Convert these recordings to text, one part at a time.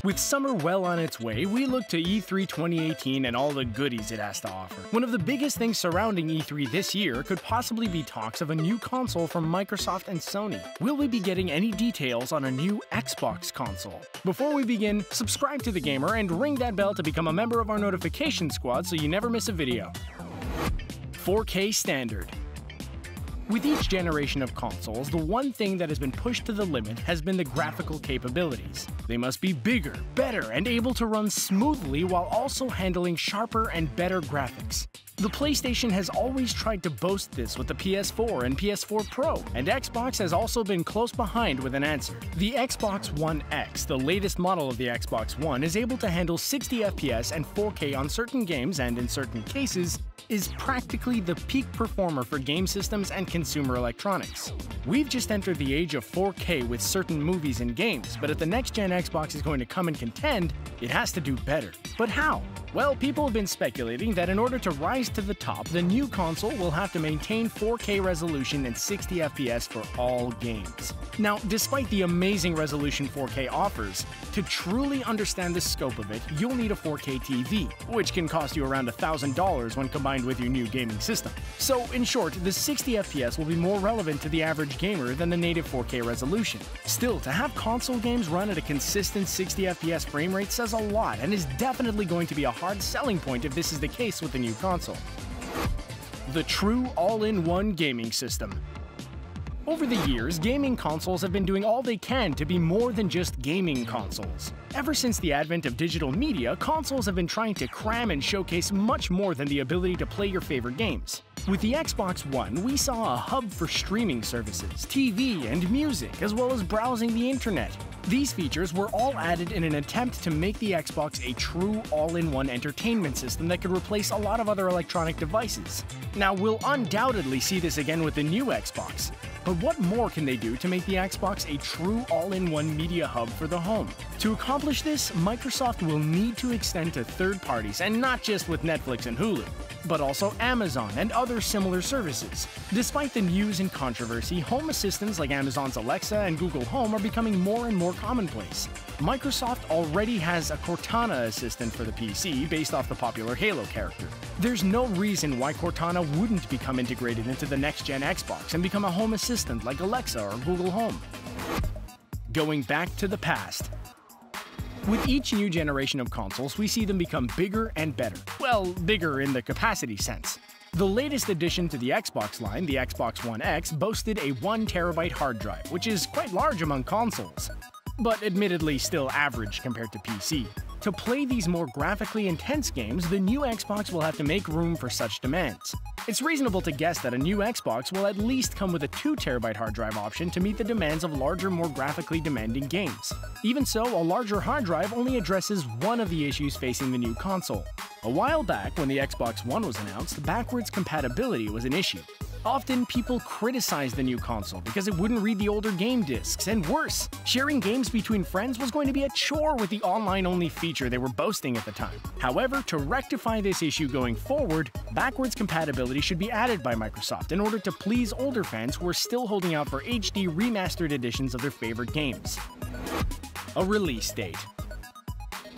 With summer well on its way, we look to E3 2018 and all the goodies it has to offer. One of the biggest things surrounding E3 this year could possibly be talks of a new console from Microsoft and Sony. Will we be getting any details on a new Xbox console? Before we begin, subscribe to TheGamer and ring that bell to become a member of our notification squad so you never miss a video. 4K standard. With each generation of consoles, the one thing that has been pushed to the limit has been the graphical capabilities. They must be bigger, better, and able to run smoothly while also handling sharper and better graphics. The PlayStation has always tried to boast this with the PS4 and PS4 Pro, and Xbox has also been close behind with an answer. The Xbox One X, the latest model of the Xbox One, is able to handle 60 FPS and 4K on certain games and, in certain cases, is practically the peak performer for game systems and consumer electronics. We've just entered the age of 4K with certain movies and games, but if the next-gen Xbox is going to come and contend, it has to do better. But how? Well, people have been speculating that in order to rise to the top, the new console will have to maintain 4K resolution and 60 FPS for all games. Now, despite the amazing resolution 4K offers, to truly understand the scope of it, you'll need a 4K TV, which can cost you around $1,000 when combined with your new gaming system. So, in short, the 60 FPS will be more relevant to the average gamer than the native 4K resolution. Still, to have console games run at a consistent 60 FPS frame rate says a lot and is definitely going to be a hard selling point if this is the case with the new console. The true all-in-one gaming system. Over the years, gaming consoles have been doing all they can to be more than just gaming consoles. Ever since the advent of digital media, consoles have been trying to cram and showcase much more than the ability to play your favorite games. With the Xbox One, we saw a hub for streaming services, TV, and music, as well as browsing the internet. These features were all added in an attempt to make the Xbox a true all-in-one entertainment system that could replace a lot of other electronic devices. Now, we'll undoubtedly see this again with the new Xbox. But what more can they do to make the Xbox a true all-in-one media hub for the home? To accomplish this, Microsoft will need to extend to third parties, and not just with Netflix and Hulu, but also Amazon and other similar services. Despite the news and controversy, home assistants like Amazon's Alexa and Google Home are becoming more and more commonplace. Microsoft already has a Cortana assistant for the PC based off the popular Halo character. There's no reason why Cortana wouldn't become integrated into the next-gen Xbox and become a home assistant like Alexa or Google Home. Going back to the past. With each new generation of consoles, we see them become bigger and better. Well, bigger in the capacity sense. The latest addition to the Xbox line, the Xbox One X, boasted a 1TB hard drive, which is quite large among consoles, but admittedly still average compared to PC. To play these more graphically intense games, the new Xbox will have to make room for such demands. It's reasonable to guess that a new Xbox will at least come with a 2TB hard drive option to meet the demands of larger, more graphically demanding games. Even so, a larger hard drive only addresses one of the issues facing the new console. A while back, when the Xbox One was announced, backwards compatibility was an issue. Often, people criticized the new console because it wouldn't read the older game discs, and worse, sharing games between friends was going to be a chore with the online-only feature they were boasting at the time. However, to rectify this issue going forward, backwards compatibility should be added by Microsoft in order to please older fans who are still holding out for HD remastered editions of their favorite games. A release date.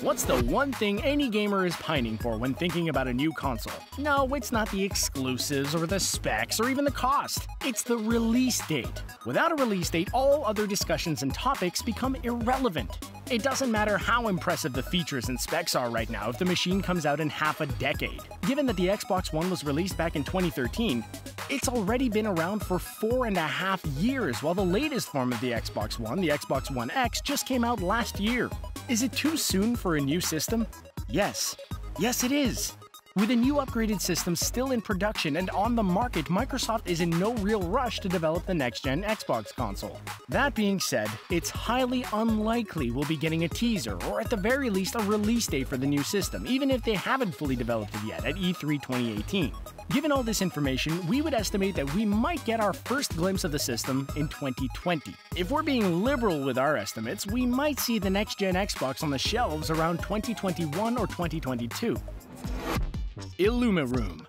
What's the one thing any gamer is pining for when thinking about a new console? No, it's not the exclusives or the specs or even the cost. It's the release date. Without a release date, all other discussions and topics become irrelevant. It doesn't matter how impressive the features and specs are right now if the machine comes out in half a decade. Given that the Xbox One was released back in 2013, it's already been around for 4.5 years, while the latest form of the Xbox One, the Xbox One X, just came out last year. Is it too soon for a new system? Yes. Yes, it is. With a new upgraded system still in production and on the market, Microsoft is in no real rush to develop the next-gen Xbox console. That being said, it's highly unlikely we'll be getting a teaser, or at the very least a release date for the new system, even if they haven't fully developed it yet at E3 2018. Given all this information, we would estimate that we might get our first glimpse of the system in 2020. If we're being liberal with our estimates, we might see the next-gen Xbox on the shelves around 2021 or 2022. ILLUMIROOM.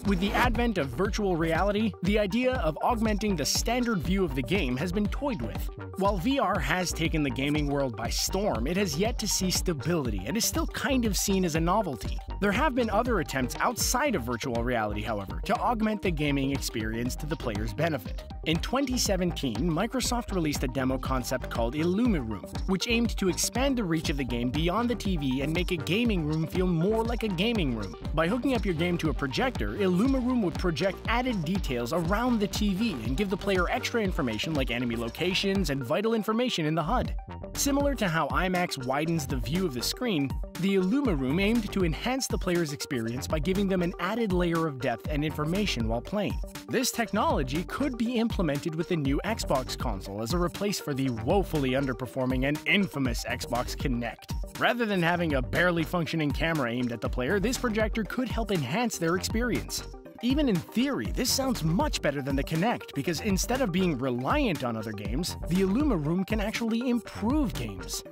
With the advent of virtual reality, the idea of augmenting the standard view of the game has been toyed with. While VR has taken the gaming world by storm, it has yet to see stability and is still kind of seen as a novelty. There have been other attempts outside of virtual reality, however, to augment the gaming experience to the player's benefit. In 2017, Microsoft released a demo concept called ILLUMIROOM, which aimed to expand the reach of the game beyond the TV and make a gaming room feel more like a gaming room. By hooking up your game to a projector, ILLUMIROOM would project added details around the TV and give the player extra information like enemy locations and vital information in the HUD. Similar to how IMAX widens the view of the screen, the ILLUMIROOM aimed to enhance the player's experience by giving them an added layer of depth and information while playing. This technology could be implemented with the new Xbox console as a replace for the woefully underperforming and infamous Xbox Kinect. Rather than having a barely functioning camera aimed at the player, this projector could help enhance their experience. Even in theory, this sounds much better than the Kinect because instead of being reliant on other games, the ILLUMIROOM can actually improve games.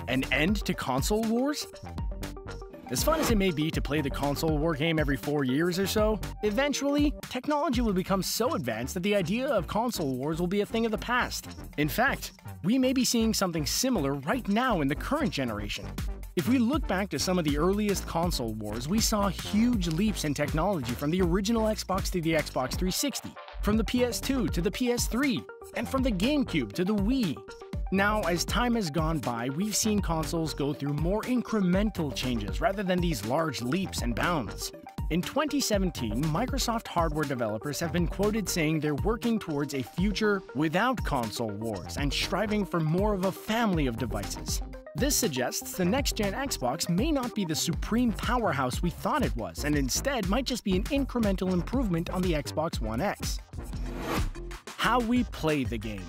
An end to console wars? As fun as it may be to play the console war game every 4 years or so, eventually, technology will become so advanced that the idea of console wars will be a thing of the past. In fact, we may be seeing something similar right now in the current generation. If we look back to some of the earliest console wars, we saw huge leaps in technology from the original Xbox to the Xbox 360, from the PS2 to the PS3, and from the GameCube to the Wii. Now, as time has gone by, we've seen consoles go through more incremental changes rather than these large leaps and bounds. In 2017, Microsoft hardware developers have been quoted saying they're working towards a future without console wars and striving for more of a family of devices. This suggests the next-gen Xbox may not be the supreme powerhouse we thought it was, and instead might just be an incremental improvement on the Xbox One X. How we play the game.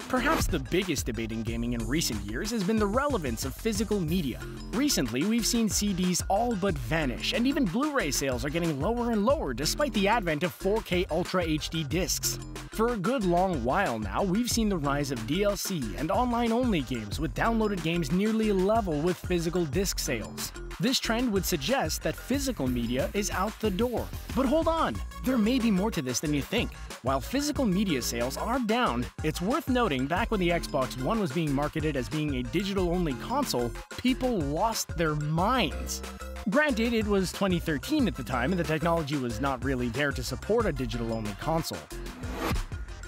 Perhaps the biggest debate in gaming in recent years has been the relevance of physical media. Recently, we've seen CDs all but vanish, and even Blu-ray sales are getting lower and lower despite the advent of 4K Ultra HD discs. For a good long while now, we've seen the rise of DLC and online-only games, with downloaded games nearly level with physical disc sales. This trend would suggest that physical media is out the door. But hold on, there may be more to this than you think. While physical media sales are down, it's worth noting back when the Xbox One was being marketed as being a digital-only console, people lost their minds. Granted, it was 2013 at the time and the technology was not really there to support a digital-only console.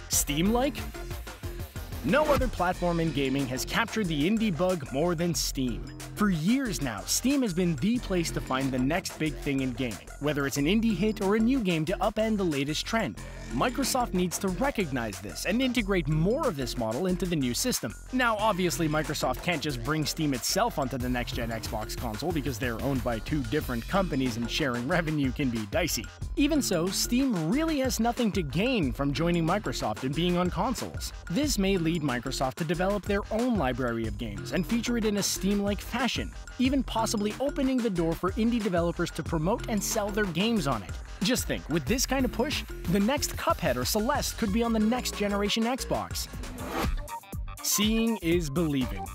Steam-like? No other platform in gaming has captured the indie bug more than Steam. For years now, Steam has been the place to find the next big thing in gaming, whether it's an indie hit or a new game to upend the latest trend. Microsoft needs to recognize this and integrate more of this model into the new system. Now, obviously, Microsoft can't just bring Steam itself onto the next-gen Xbox console because they're owned by two different companies and sharing revenue can be dicey. Even so, Steam really has nothing to gain from joining Microsoft and being on consoles. This may lead Microsoft to develop their own library of games and feature it in a Steam-like fashion, even possibly opening the door for indie developers to promote and sell their games on it. Just think, with this kind of push, the next Cuphead or Celeste could be on the next generation Xbox. Seeing is believing.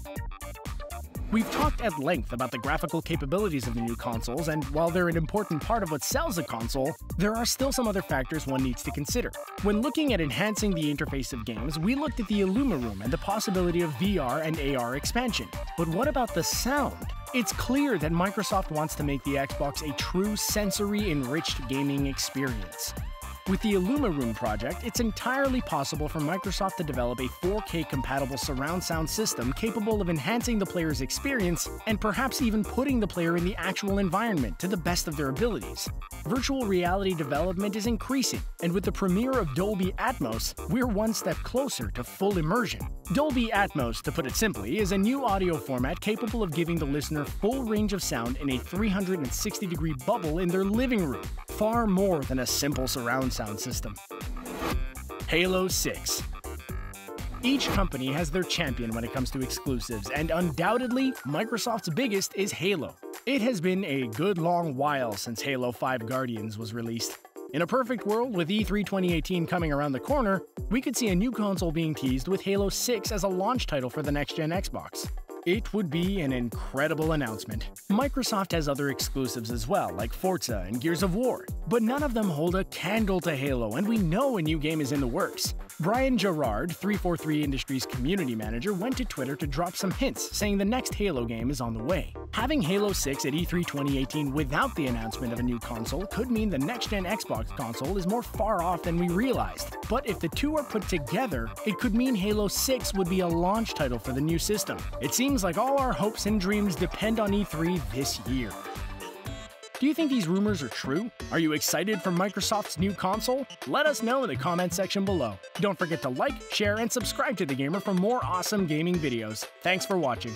We've talked at length about the graphical capabilities of the new consoles, and while they're an important part of what sells a console, there are still some other factors one needs to consider. When looking at enhancing the interface of games, we looked at the ILLUMIROOM and the possibility of VR and AR expansion. But what about the sound? It's clear that Microsoft wants to make the Xbox a true sensory-enriched gaming experience. With the ILLUMIROOM project, it's entirely possible for Microsoft to develop a 4K-compatible surround sound system capable of enhancing the player's experience and perhaps even putting the player in the actual environment to the best of their abilities. Virtual reality development is increasing, and with the premiere of Dolby Atmos, we're one step closer to full immersion. Dolby Atmos, to put it simply, is a new audio format capable of giving the listener full range of sound in a 360-degree bubble in their living room, far more than a simple surround sound system. Halo 6. Each company has their champion when it comes to exclusives, and undoubtedly, Microsoft's biggest is Halo. It has been a good long while since Halo 5 Guardians was released. In a perfect world, with E3 2018 coming around the corner, we could see a new console being teased with Halo 6 as a launch title for the next-gen Xbox. It would be an incredible announcement. Microsoft has other exclusives as well, like Forza and Gears of War, but none of them hold a candle to Halo, and we know a new game is in the works. Brian Gerard, 343 Industries community manager, went to Twitter to drop some hints, saying the next Halo game is on the way. Having Halo 6 at E3 2018 without the announcement of a new console could mean the next-gen Xbox console is more far off than we realized. But if the two are put together, it could mean Halo 6 would be a launch title for the new system. It seems like all our hopes and dreams depend on E3 this year. Do you think these rumors are true? Are you excited for Microsoft's new console? Let us know in the comment section below. Don't forget to like, share, and subscribe to The Gamer for more awesome gaming videos. Thanks for watching.